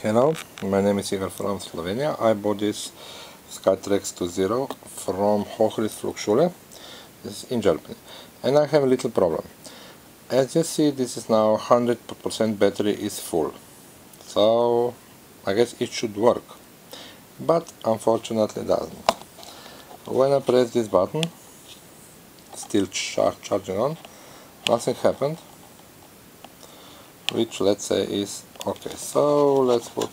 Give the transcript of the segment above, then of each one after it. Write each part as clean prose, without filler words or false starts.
Hello, my name is Igor from Slovenia. I bought this Skytrax 2.0 from Hochriss Flugschule. This is in Germany. And I have a little problem. As you see, this is now 100% battery is full. So I guess it should work. But unfortunately it doesn't. When I press this button, still charging on, nothing happened. Which let's say is okay. So let's put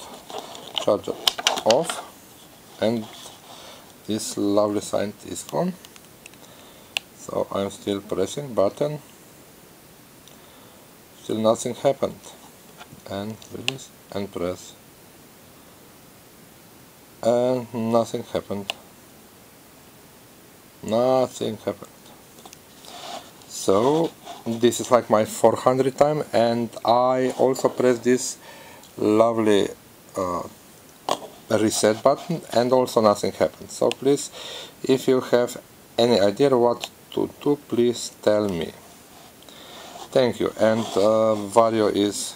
charger off, and this lovely sign is gone. So I'm still pressing button, still nothing happened, and release and press, and nothing happened. So this is like my 400th time, and I also press this lovely reset button and also nothing happened. So please, if you have any idea what to do, please tell me. Thank you. And Vario is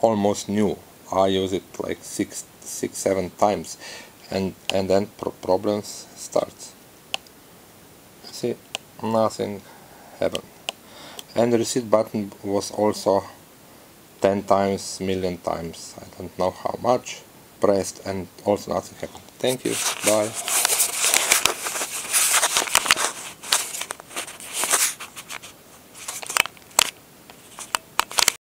almost new. I use it like 7 times, and then problems starts. See, nothing happened. And the reset button was also 10 times, million times, I don't know how much, pressed, and also nothing happened. Thank you, bye.